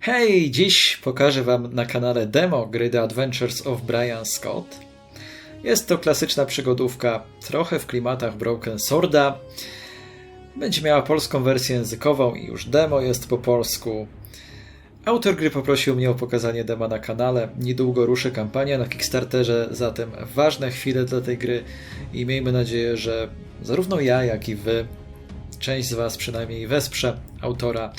Hej, dziś pokażę Wam na kanale demo gry The Adventures of Bryan Scott. Jest to klasyczna przygodówka, trochę w klimatach Broken Sworda. Będzie miała polską wersję językową i już demo jest po polsku. Autor gry poprosił mnie o pokazanie dema na kanale. Niedługo ruszy kampania na Kickstarterze, zatem ważne chwile dla tej gry i miejmy nadzieję, że zarówno ja, jak i Wy, część z Was przynajmniej wesprze autora.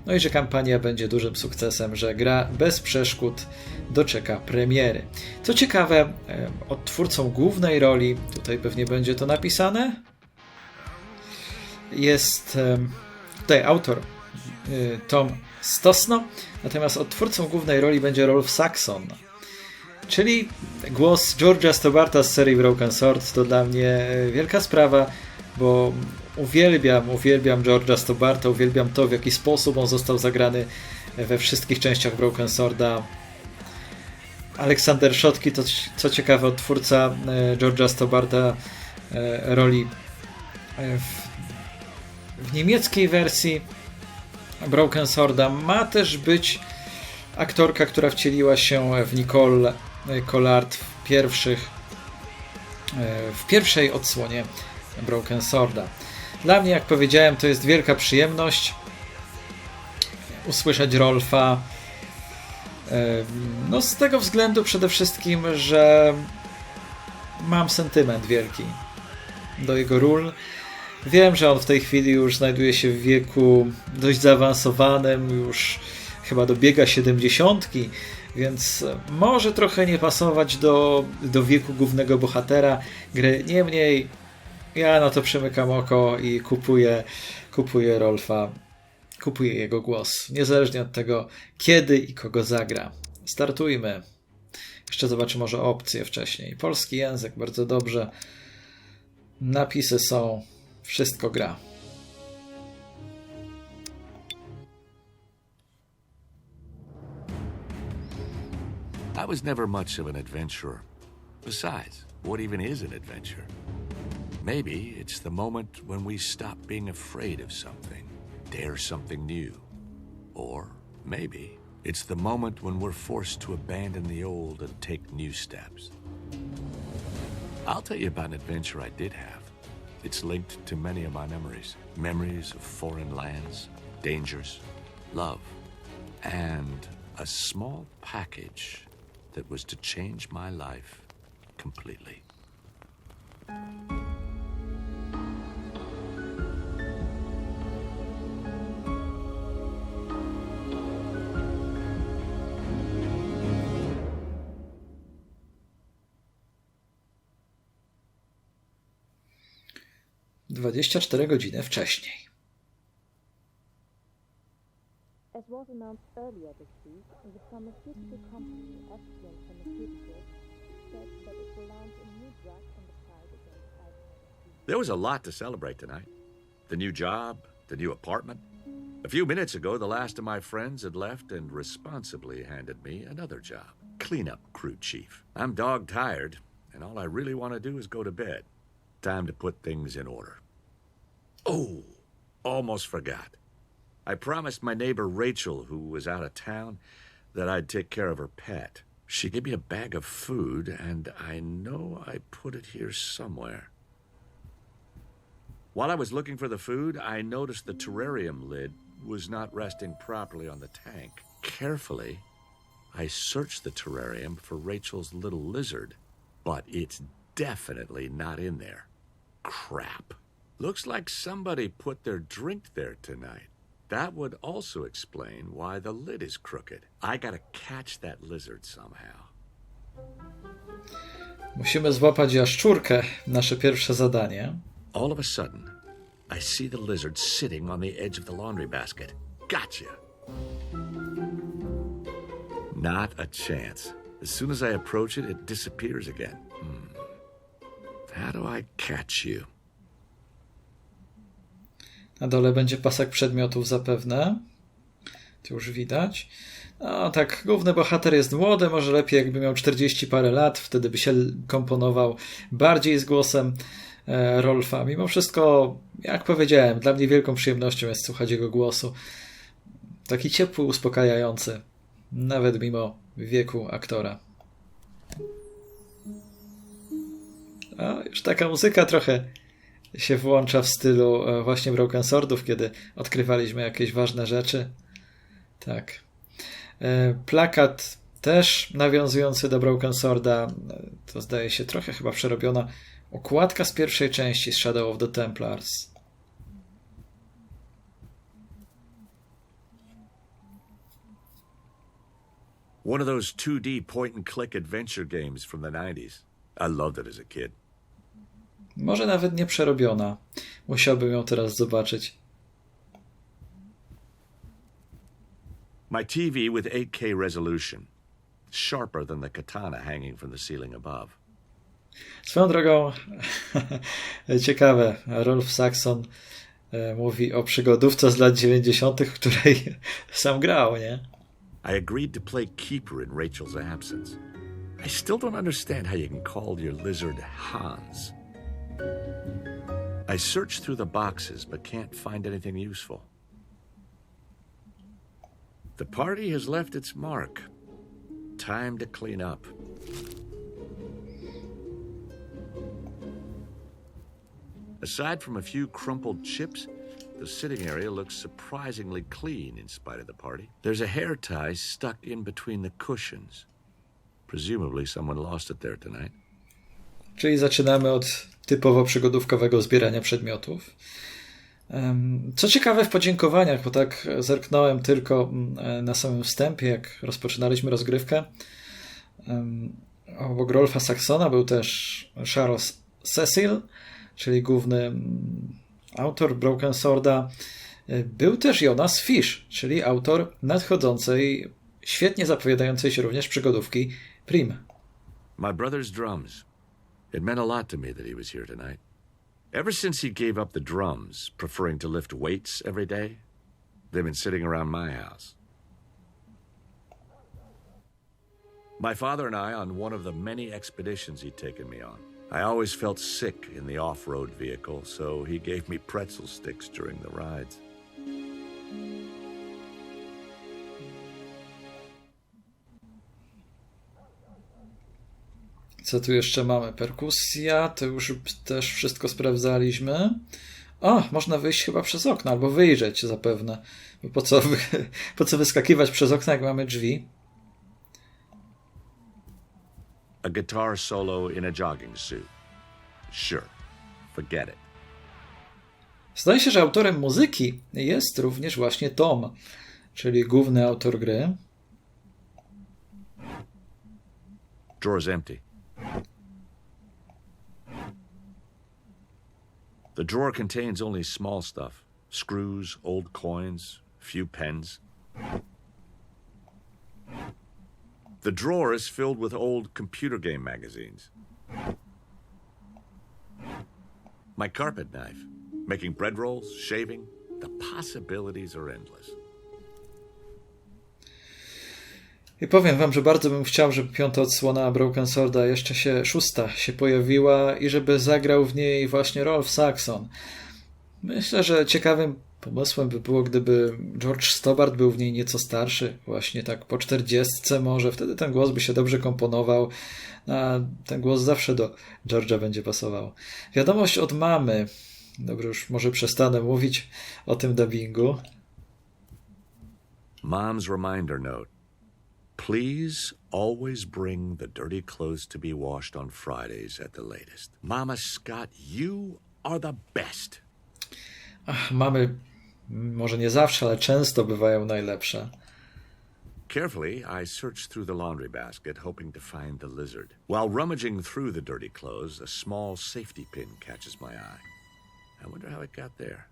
No i że kampania będzie dużym sukcesem, że gra bez przeszkód doczeka premiery. Co ciekawe, odtwórcą głównej roli, tutaj pewnie będzie to napisane, jest tutaj autor Tom Stosno, natomiast odtwórcą głównej roli będzie Rolf Saxon, czyli głos George'a Stobarta z serii Broken Sword. To dla mnie wielka sprawa, bo uwielbiam George'a Stobarta, uwielbiam to, w jaki sposób on został zagrany we wszystkich częściach Broken Sworda. Aleksander Szotki to, co ciekawe, odtwórca George'a Stobarta roli w niemieckiej wersji Broken Sworda. Ma też być aktorka, która wcieliła się w Nicole Collard w pierwszej odsłonie Broken Sworda. Dla mnie, jak powiedziałem, to jest wielka przyjemność usłyszeć Rolfa. No z tego względu przede wszystkim, że mam sentyment wielki do jego ról. Wiem, że on w tej chwili już znajduje się w wieku dość zaawansowanym, już chyba dobiega 70, więc może trochę nie pasować do wieku głównego bohatera gry. Niemniej ja na to przymykam oko i kupuję Rolfa, kupuję jego głos, niezależnie od tego, kiedy i kogo zagra. Startujmy. Jeszcze zobaczę może opcje wcześniej. Polski język, bardzo dobrze. Napisy są, wszystko gra. I was never much of an adventurer. Besides, what even is an adventure? Maybe it's the moment when we stop being afraid of something, dare something new. Or maybe it's the moment when we're forced to abandon the old and take new steps. I'll tell you about an adventure I did have. It's linked to many of my memories. Memories of foreign lands, dangers, love, and a small package that was to change my life completely. 24 godziny wcześniej. As was announced earlier this week, the pharmaceutical company Aspen Pharmaceuticals said that it will launch a new drug in the fight against Alzheimer's. There was a lot to celebrate tonight. The new job, the new apartment. A few minutes ago, the last of my friends had left and responsibly handed me another job. Cleanup crew chief. I'm dog-tired, and all I really want to do is go to bed. Time to put things in order. Oh, almost forgot. I promised my neighbor Rachel, who was out of town, that I'd take care of her pet. She gave me a bag of food, and I know I put it here somewhere. While I was looking for the food, I noticed the terrarium lid was not resting properly on the tank. Carefully, I searched the terrarium for Rachel's little lizard, but it's definitely not in there. Crap. Looks like somebody put their drink there tonight. That would also explain why the lid is crooked. I gotta catch that lizard somehow. Musimy złapać jaszczurkę, nasze pierwsze zadanie. All of a sudden, I see the lizard sitting on the edge of the laundry basket. Gotcha! Not a chance. As soon as I approach it, it disappears again. How do I catch you? Na dole będzie pasek przedmiotów zapewne. To już widać. No tak, główny bohater jest młody, może lepiej jakby miał 40 parę lat, wtedy by się komponował bardziej z głosem Rolfa. Mimo wszystko, jak powiedziałem, dla mnie wielką przyjemnością jest słuchać jego głosu. Taki ciepły, uspokajający, nawet mimo wieku aktora. A już taka muzyka trochę się włącza w stylu właśnie Broken Swordów, kiedy odkrywaliśmy jakieś ważne rzeczy. Tak. Plakat też nawiązujący do Broken Sworda, to zdaje się trochę chyba przerobiona okładka z pierwszej części z Shadow of the Templars. One of those 2D point-and-click adventure games from the 90s. I loved it as a kid. Może nawet nie przerobiona. Musiałbym ją teraz zobaczyć. My TV with 8K resolution. Sharper than the katana hanging from the ceiling above. Swoją drogą, ciekawe, Rolf Saxon mówi o przygodówce z lat 90., w której sam grał, nie? I agreed to play keeper in Rachel's absence. I still don't understand how you can call your lizard Hans. I searched through the boxes but can't find anything useful. The party has left its mark. Time to clean up. Aside from a few crumpled chips, the sitting area looks surprisingly clean in spite of the party. There's a hair tie stuck in between the cushions. Presumably someone lost it there tonight. Czyli zaczynamy od typowo przygodówkowego zbierania przedmiotów. Co ciekawe w podziękowaniach, bo tak zerknąłem tylko na samym wstępie, jak rozpoczynaliśmy rozgrywkę. Obok Rolfa Saxona był też Charles Cecil, czyli główny autor Broken Sworda. Był też Jonas Fish, czyli autor nadchodzącej, świetnie zapowiadającej się również przygodówki Prim. My brother's drums. It meant a lot to me that he was here tonight. Ever since he gave up the drums, preferring to lift weights every day, they've been sitting around my house. My father and I on one of the many expeditions he'd taken me on. I always felt sick in the off-road vehicle, so he gave me pretzel sticks during the rides. Co tu jeszcze mamy? Perkusja, to już też wszystko sprawdzaliśmy. O, można wyjść chyba przez okno, albo wyjrzeć zapewne. Bo po co wyskakiwać przez okno, jak mamy drzwi? A guitar solo in a jogging suit. Sure, forget it. Zdaje się, że autorem muzyki jest również właśnie Tom, czyli główny autor gry. Drawer's empty. The drawer contains only small stuff. Screws, old coins, a few pens. The drawer is filled with old computer game magazines. My carpet knife. Making bread rolls, shaving. The possibilities are endless. I powiem wam, że bardzo bym chciał, żeby piąta odsłona Broken Sworda, jeszcze szósta się pojawiła i żeby zagrał w niej właśnie Rolf Saxon. Myślę, że ciekawym pomysłem by było, gdyby George Stobbart był w niej nieco starszy, właśnie tak po 40 może, wtedy ten głos by się dobrze komponował, a ten głos zawsze do George'a będzie pasował. Wiadomość od mamy. Dobrze, już może przestanę mówić o tym dubbingu. Mom's reminder note. Please always bring the dirty clothes to be washed on Fridays at the latest. Mama Scott, you are the best. Ach, mamy może nie zawsze, ale często bywają najlepsze. Carefully, I searched through the laundry basket, hoping to find the lizard. While rummaging through the dirty clothes, a small safety pin catches my eye. I wonder how it got there.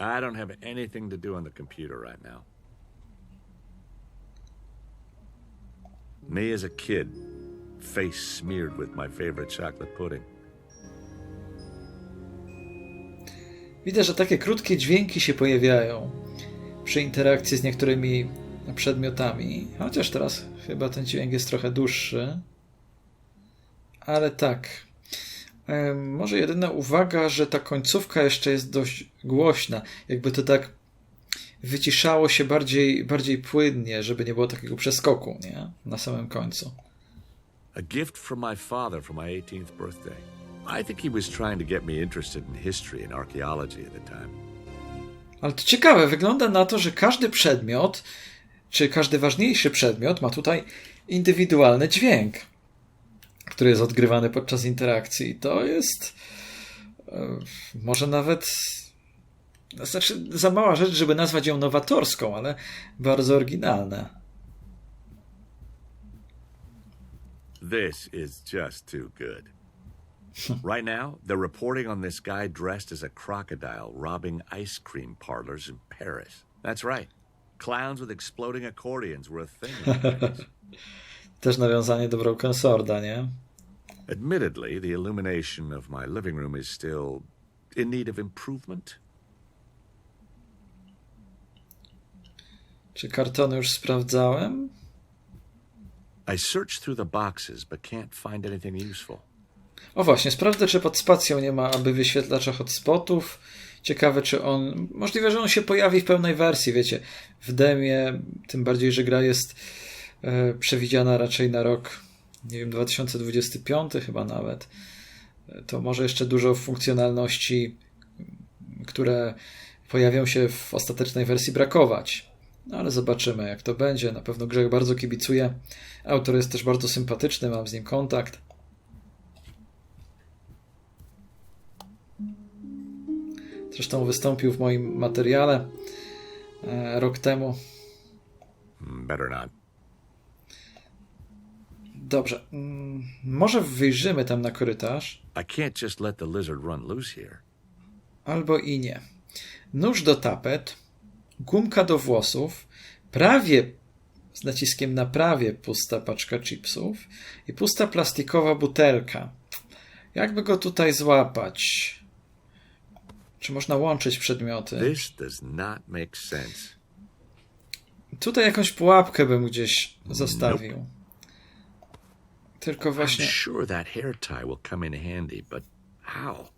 I don't have anything to do on the computer right now. Me as a kid, face smeared with my favorite chocolate pudding. Widzę, że takie krótkie dźwięki się pojawiają przy interakcji z niektórymi przedmiotami. Chociaż teraz chyba ten dźwięk jest trochę dłuższy. Ale tak. Może jedyna uwaga, że ta końcówka jeszcze jest dość głośna. Jakby to tak wyciszało się bardziej płynnie, żeby nie było takiego przeskoku, nie? Na samym końcu. A gift from my father for my 18th birthday. I think he was trying to get me interested in history and archaeology at the time. Ale to ciekawe, wygląda na to, że każdy przedmiot, czy każdy ważniejszy przedmiot ma tutaj indywidualny dźwięk, który jest odgrywany podczas interakcji. To jest może nawet za mała rzecz, żeby nazwać ją nowatorską, ale bardzo oryginalne. This is just too good. Right now, they're reporting on this guy dressed as a crocodile robbing ice cream parlors in Paris. That's right. Clowns with exploding accordions were a thing in the 90s. Też nawiązanie do Broken Sworda, nie? Admittedly, the illumination of my living room is still in need of improvement. Czy kartony już sprawdzałem? I searched through the boxes, but can't find anything useful. O właśnie, sprawdzę, czy pod spacją nie ma aby wyświetlacza hotspotów. Ciekawe, czy on... Możliwe, że on się pojawi w pełnej wersji, wiecie. W demie, tym bardziej, że gra jest przewidziana raczej na rok, nie wiem, 2025 chyba nawet. To może jeszcze dużo funkcjonalności, które pojawią się w ostatecznej wersji, brakować. No ale zobaczymy, jak to będzie. Na pewno grze bardzo kibicuję. Autor jest też bardzo sympatyczny, mam z nim kontakt. Zresztą wystąpił w moim materiale rok temu. Better not. Dobrze. Może wyjrzymy tam na korytarz. I can't just let the lizard run loose here. Albo i nie. Nóż do tapet, gumka do włosów, prawie z naciskiem na prawie pusta paczka chipsów i pusta plastikowa butelka. Jakby go tutaj złapać? Czy można łączyć przedmioty? This does not make sense. Tutaj jakąś pułapkę bym gdzieś zostawił. Tylko właśnie... I'm sure that hair tie will come in handy, but how?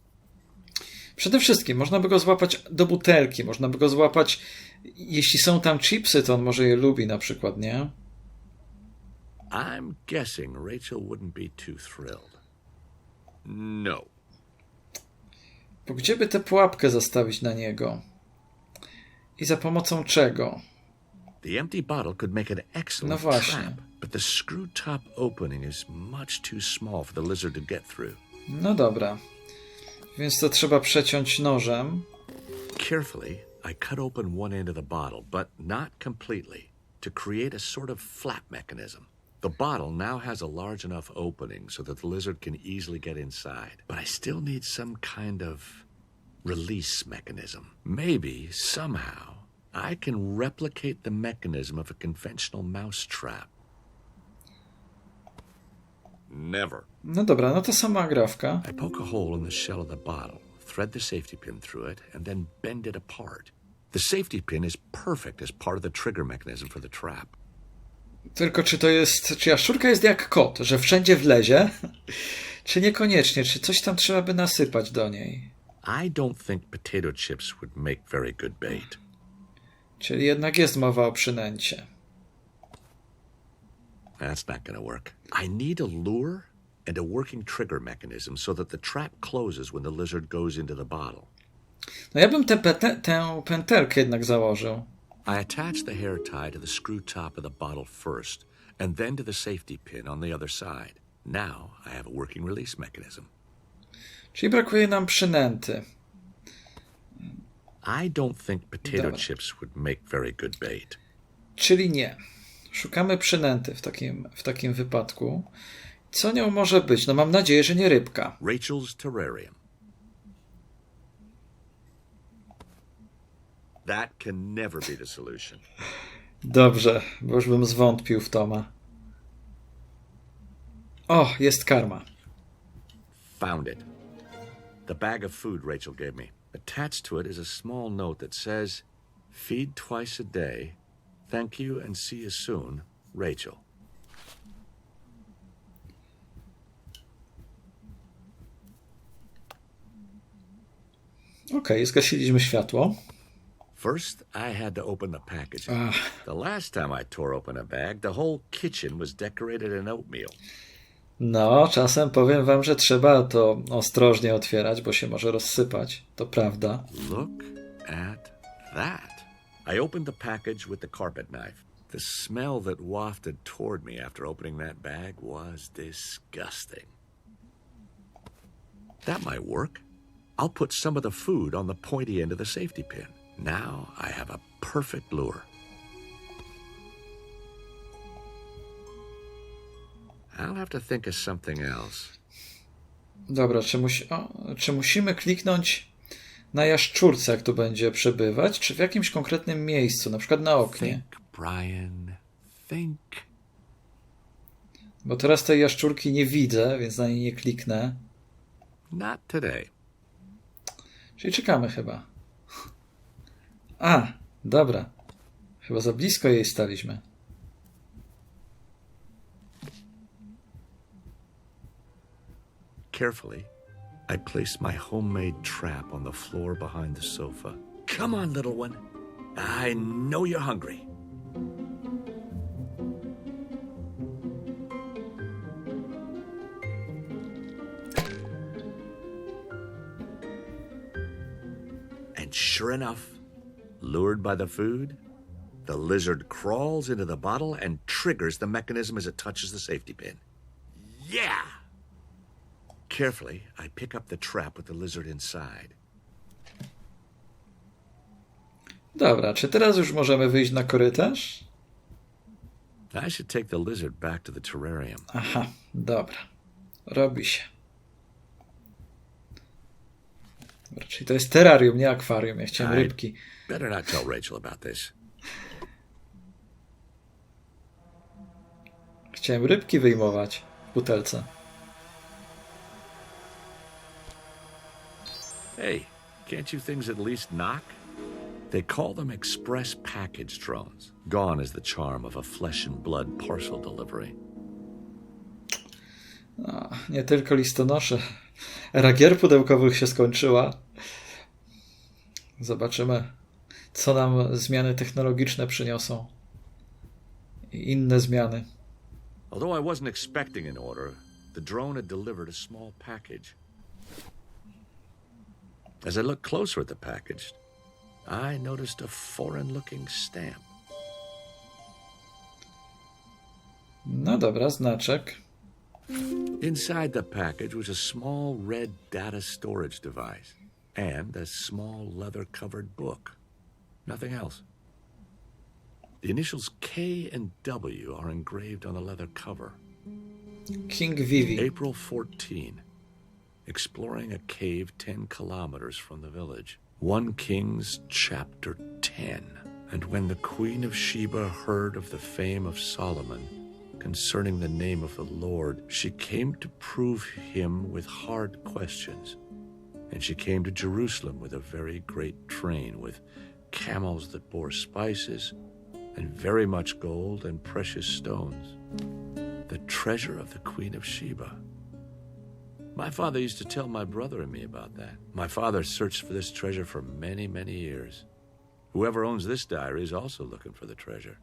Przede wszystkim można by go złapać do butelki, można by go złapać, jeśli są tam chipsy, to on może je lubi na przykład, nie? I'm guessing Rachel wouldn't be too thrilled. No. Bo gdzie by tę pułapkę zastawić na niego? I za pomocą czego? The empty bottle could make an excellent No właśnie. trap, but the screw top opening is much too small for the lizard to get through. No dobra. Więc to trzeba przeciąć nożem. Carefully, I cut open one end of the bottle, but not completely, to create a sort of flap mechanism. The bottle now has a large enough opening so that the lizard can easily get inside, but I still need some kind of release mechanism. Maybe, somehow, I can replicate the mechanism of a conventional mouse trap. Never. No dobra, no to sama grafka. I poke a hole in the shell of the bottle, thread the safety pin through it, and then bend it apart. The safety pin is perfect as part of the trigger mechanism for the trap. Tylko czy jaszczurka jest jak kot, że wszędzie wlezie? Czy niekoniecznie? Czy coś tam trzeba by nasypać do niej? I don't think potato chips would make very good bait. Czyli jednak jest mowa o przynęcie. That's not going to work. I need a lure and a working trigger mechanism so that the trap closes when the lizard goes into the bottle. No ja bym tę pętelkę jednak założył. I attach the hair tie to the screw top of the bottle first, and then to the safety pin on the other side. Now I have a working release mechanism. Czyli brakuje nam przynęty. I don't think potato Dobra. chips would make very good bait. Czyli nie. Szukamy przynęty w takim wypadku. Co nią może być? No mam nadzieję, że nie rybka. Rachel's terrarium. That can never be the solution. Dobrze, bo już bym zwątpił w Toma. O, jest karma. Found it. The bag of food Rachel gave me. Attached to it is a small note that says, "Feed twice a day. Thank you and see you soon, Rachel." Okej, zgasiliśmy światło. First, I had to open the package. The last time I tore open a bag, the whole kitchen was decorated in oatmeal. No, czasem powiem wam, że trzeba to ostrożnie otwierać, bo się może rozsypać. To prawda. Look at that. I opened the package with the carpet knife. The smell that wafted toward me after opening that bag was disgusting. That might work. I'll put some of the food on the pointy end of the safety pin. Now I have a perfect lure. I'll have to think of something else. Dobra, czy musimy kliknąć na jaszczurce, jak tu będzie przebywać, czy w jakimś konkretnym miejscu, na przykład na oknie? Think, Bryan, think. Bo teraz tej jaszczurki nie widzę, więc na niej nie kliknę. Not today. Czyli czekamy chyba. Dobra. Chyba za blisko jej staliśmy. Carefully, I placed my homemade trap on the floor behind the sofa. Come on, little one. I know you're hungry. And sure enough, lured by the food, the lizard crawls into the bottle and triggers the mechanism as it touches the safety pin. Yeah! Carefully, I pick up the trap with the lizard inside. Dobra, czy teraz już możemy wyjść na korytarz? I should take the lizard back to the terrarium. Aha, dobra. Robi się. Dobra, czyli to jest terrarium, nie akwarium. Ja chciałem rybki. Better not tell Rachel about this. Chciałem rybki wyjmować w butelce. Hey, can't you things at least knock? They call them express package drones. Gone is the charm of a flesh and blood parcel delivery. Nie tylko listonosze. Era gier pudełkowych się skończyła. Zobaczymy, co nam zmiany technologiczne przyniosą. I inne zmiany. Although I wasn't expecting an order, the drone had delivered a small package. As I looked closer at the package, I noticed a foreign-looking stamp. No dobra, znaczek. Inside the package was a small red data storage device and a small leather-covered book. Nothing else. The initials K and W are engraved on the leather cover. King Vivi. April 14. Exploring a cave 10 kilometers from the village. 1 Kings chapter 10. And when the Queen of Sheba heard of the fame of Solomon concerning the name of the Lord, she came to prove him with hard questions. And she came to Jerusalem with a very great train, with camels that bore spices, and very much gold and precious stones. The treasure of the Queen of Sheba. My father used to tell my brother and me about that. My father searched for this treasure for many, many years. Whoever owns this diary is also looking for the treasure.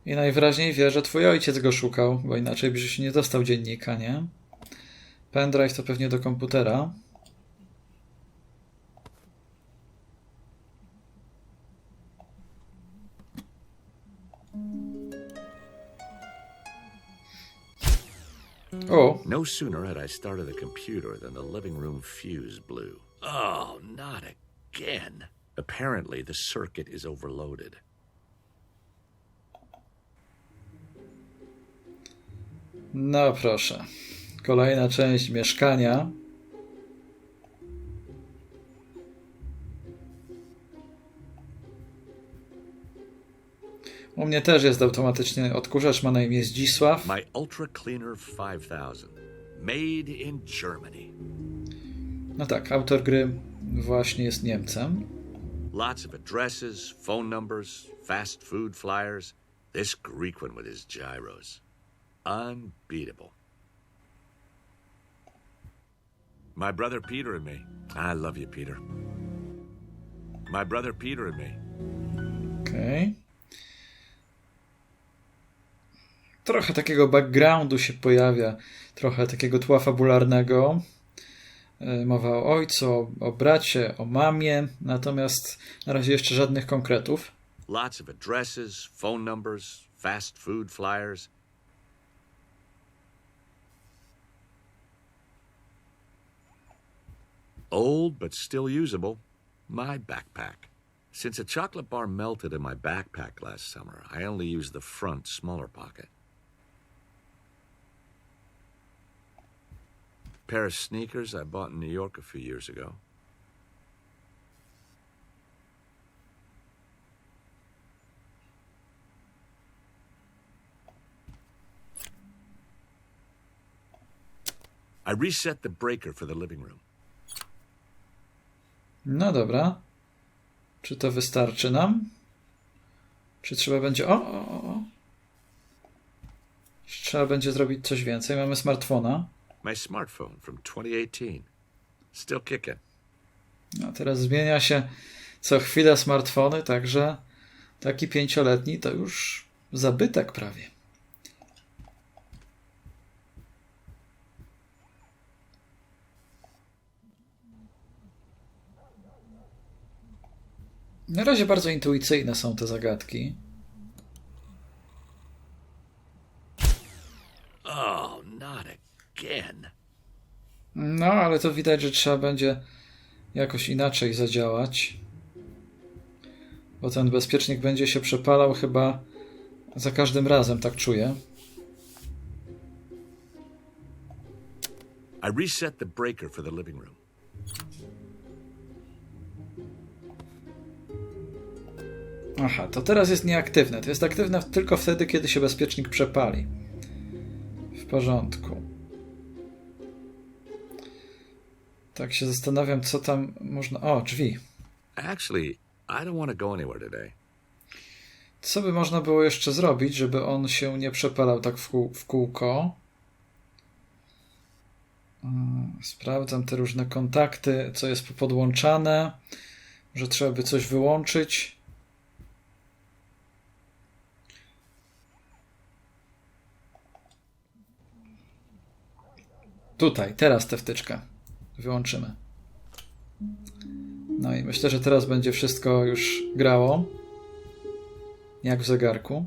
I najwyraźniej wie, że twój ojciec go szukał, bo inaczej byś się nie dostał dziennika, nie? Pendrive to pewnie do komputera. Oh. No sooner had I started the computer than the living room fuse blew. Oh, not again. Apparently, the circuit is overloaded. No proszę. Kolejna część mieszkania. U mnie też jest automatyczny odkurzacz, ma na imię Zdzisław. My Ultra Cleaner 5000. Made in Germany. No tak, autor gry właśnie jest Niemcem. Lots of addresses, phone numbers, fast food flyers. This Greek one with his gyros. Unbeatable. My brother Peter and me. I love you, Peter. My brother Peter and me. Okej. Trochę takiego backgroundu się pojawia, trochę takiego tła fabularnego. Mowa o ojcu, o bracie, o mamie, natomiast na razie jeszcze żadnych konkretów. Lots of addresses, phone numbers, fast food flyers. Old but still usable. My backpack. Since a chocolate bar melted in my backpack last summer, I only use the front, smaller pocket. Pair of sneakers I bought in New York a few years ago. I reset the breaker for the living room. No dobra. Czy to wystarczy nam? Czy trzeba będzie... O. Czy trzeba będzie zrobić coś więcej? Mamy smartfona. My smartphone from 2018. Still kicking. No teraz zmienia się co chwilę smartfony, także taki 5-letni to już zabytek prawie. Na razie bardzo intuicyjne są te zagadki. Oh, not again. No, ale to widać, że trzeba będzie jakoś inaczej zadziałać. Bo ten bezpiecznik będzie się przepalał chyba za każdym razem, tak czuję. I reset the breaker for the living room. Aha, to teraz jest nieaktywne. To jest aktywne tylko wtedy, kiedy się bezpiecznik przepali. W porządku. Tak się zastanawiam, co tam można... O, drzwi. Actually, I don't want to go anywhere today. Co by można było jeszcze zrobić, żeby on się nie przepalał tak w kółko? Sprawdzam te różne kontakty, co jest podłączane. Że trzeba by coś wyłączyć. Tutaj, teraz tę wtyczkę wyłączymy. No i myślę, że teraz będzie wszystko już grało. Jak w zegarku.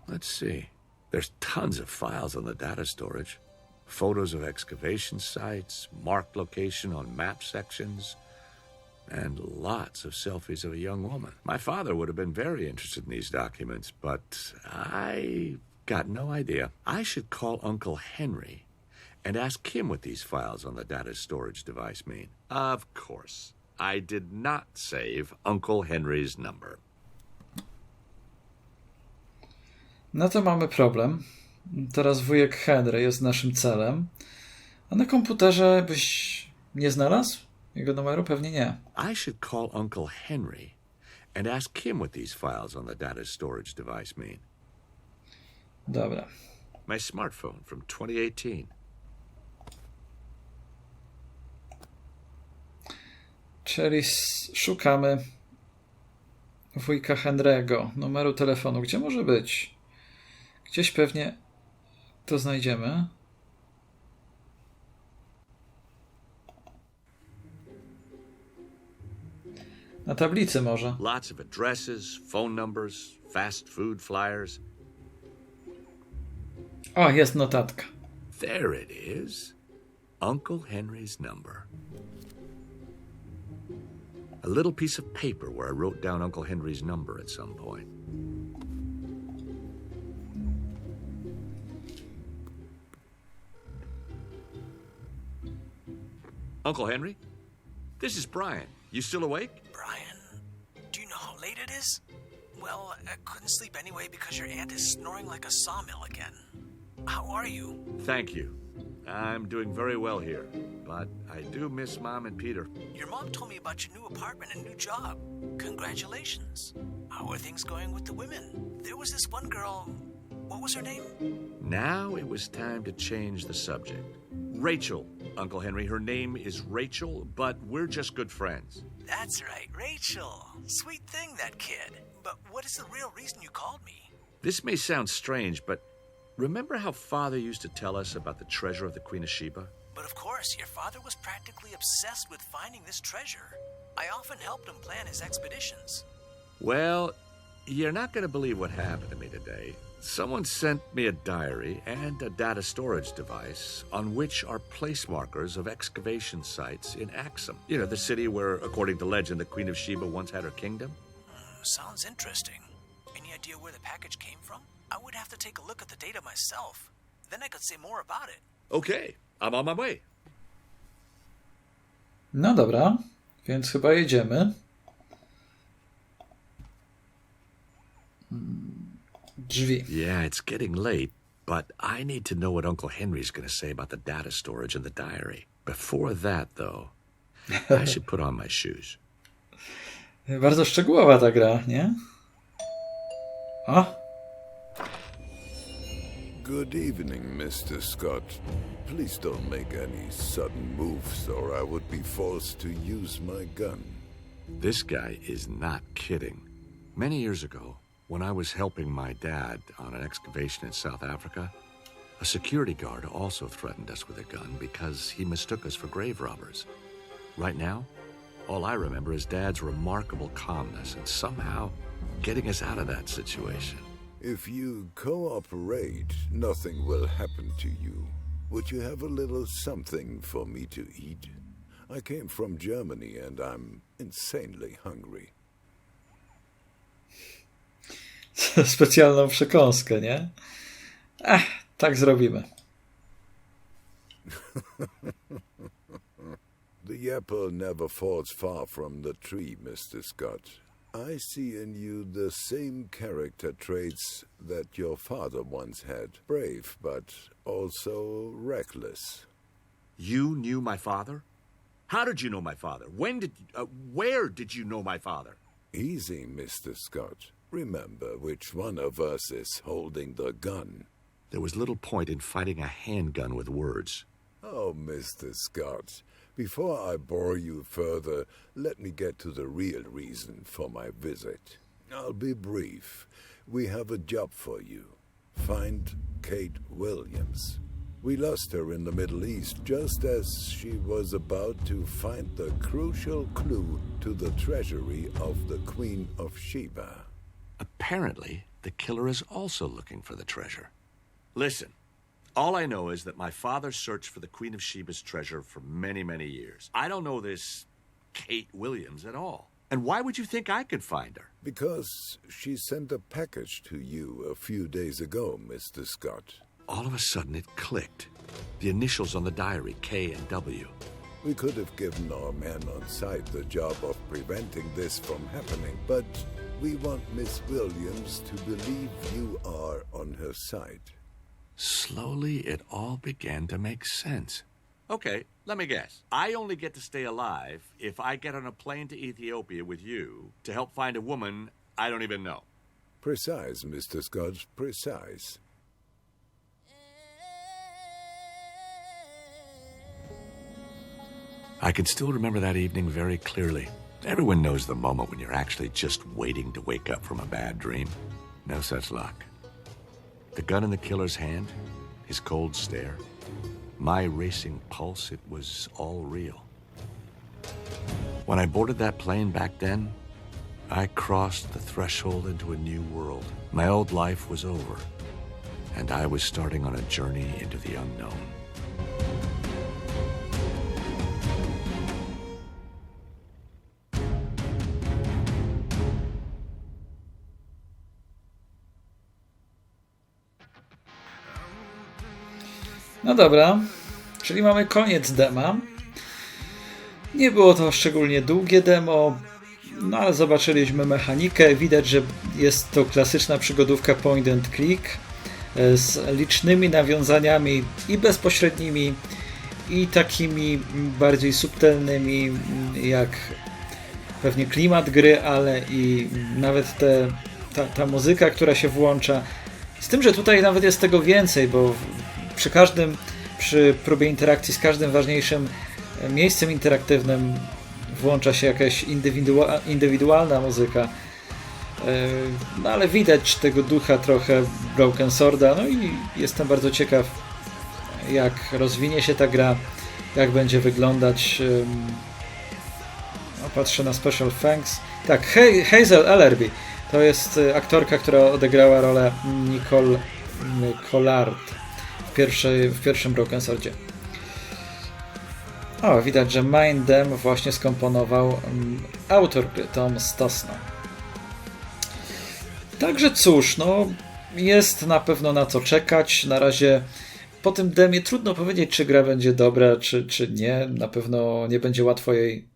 Let's see. There's tons of files on the data storage. Photos of excavation sites, marked location on map sections, and lots of selfies of a young woman. My father would have been very interested in these documents, but I got no idea. I should call Uncle Henry and ask him what these files on the data storage device mean. Of course, I did not save Uncle Henry's number. No to mamy problem. Teraz wujek Henry jest naszym celem. A na komputerze byś nie znalazł jego numeru? Pewnie nie. I should call Uncle Henry and ask him what these files on the data storage device mean. Dobra. My smartphone from 2018. Czyli szukamy wujka Henry'ego, numeru telefonu. Gdzie może być? Gdzieś pewnie to znajdziemy. Na tablicy może. Lots of addresses, phone numbers, fast food flyers. O, jest notatka. There it is. Uncle Henry's number. A little piece of paper where I wrote down Uncle Henry's number at some point. Uncle Henry? This is Bryan. You still awake? Bryan, do you know how late it is? Well, I couldn't sleep anyway because your aunt is snoring like a sawmill again. How are you? Thank you. I'm doing very well here, but I do miss Mom and Peter. Your mom told me about your new apartment and new job. Congratulations. How are things going with the women? There was this one girl. What was her name? Now it was time to change the subject. Rachel, Uncle Henry. Her name is Rachel, but we're just good friends. That's right, Rachel. Sweet thing, that kid. But what is the real reason you called me? This may sound strange, but remember how Father used to tell us about the treasure of the Queen of Sheba? But of course, your father was practically obsessed with finding this treasure. I often helped him plan his expeditions. Well, you're not going to believe what happened to me today. Someone sent me a diary and a data storage device on which are place markers of excavation sites in Axum. You know, the city where, according to legend, the Queen of Sheba once had her kingdom. Sounds interesting. Any idea where the package came from? I would have to take a look at the data myself. Then I could say more about it. Okay, I'm on my way. No dobra, więc chyba jedziemy. Drzwi. Yeah, it's getting late, but I need to know what Uncle Henry's going to say about the data storage and the diary. Before that, though, I should put on my shoes. Bardzo szczegółowa ta gra, nie? O! Good evening, Mr. Scott. Please don't make any sudden moves or I would be forced to use my gun. This guy is not kidding. Many years ago, when I was helping my dad on an excavation in South Africa, a security guard also threatened us with a gun because he mistook us for grave robbers. Right now, all I remember is Dad's remarkable calmness and somehow getting us out of that situation. If you cooperate, nothing will happen to you. Would you have a little something for me to eat? I came from Germany and I'm insanely hungry. Specjalną przekąskę, nie? Tak zrobimy. The apple never falls far from the tree, Mr. Scott. I see in you the same character traits that your father once had. Brave, but also reckless. You knew my father? How did you know my father? Where did you know my father? Easy, Mr. Scott. Remember which one of us is holding the gun. There was little point in fighting a handgun with words. Oh, Mr. Scott, before I bore you further, let me get to the real reason for my visit. I'll be brief. We have a job for you. Find Kate Williams. We lost her in the Middle East just as she was about to find the crucial clue to the treasury of the Queen of Sheba. Apparently, the killer is also looking for the treasure. Listen, all I know is that my father searched for the Queen of Sheba's treasure for many, many years. I don't know this Kate Williams at all. And why would you think I could find her? Because she sent a package to you a few days ago, Mr. Scott. All of a sudden, it clicked. The initials on the diary, K and W. We could have given our men on site the job of preventing this from happening, but we want Miss Williams to believe you are on her side. Slowly, it all began to make sense. Okay, let me guess. I only get to stay alive if I get on a plane to Ethiopia with you to help find a woman I don't even know. Precise, Mr. Scott, precise. I can still remember that evening very clearly. Everyone knows the moment when you're actually just waiting to wake up from a bad dream. No such luck. The gun in the killer's hand, his cold stare, my racing pulse, it was all real. When I boarded that plane back then, I crossed the threshold into a new world. My old life was over, and I was starting on a journey into the unknown. No dobra, czyli mamy koniec dema. Nie było to szczególnie długie demo, no ale zobaczyliśmy mechanikę. Widać, że jest to klasyczna przygodówka point and click z licznymi nawiązaniami i bezpośrednimi, i takimi bardziej subtelnymi, jak pewnie klimat gry, ale i nawet ta muzyka, która się włącza. Z tym, że tutaj nawet jest tego więcej, bo przy próbie interakcji z każdym ważniejszym miejscem interaktywnym włącza się jakaś indywidualna muzyka. No ale widać tego ducha trochę Broken Sworda, no i jestem bardzo ciekaw, jak rozwinie się ta gra, jak będzie wyglądać. No, patrzę na Special Thanks. Tak, Hazel Ellerby to jest aktorka, która odegrała rolę Nicole Collard w pierwszym Broken Swordzie. O, widać, że Mindem właśnie skomponował autor gry, Tom Stosno. Także cóż, no jest na pewno na co czekać. Na razie po tym demie trudno powiedzieć, czy gra będzie dobra, czy nie. Na pewno nie będzie łatwo jej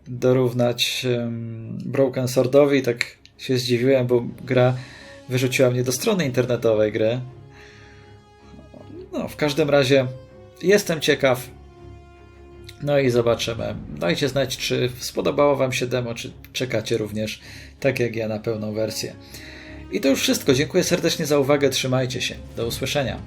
dorównać Broken Swordowi. Tak się zdziwiłem, bo gra wyrzuciła mnie do strony internetowej gry. No, w każdym razie jestem ciekaw. No i zobaczymy. Dajcie znać, czy spodobało wam się demo, czy czekacie również, tak jak ja, na pełną wersję. I to już wszystko. Dziękuję serdecznie za uwagę. Trzymajcie się. Do usłyszenia.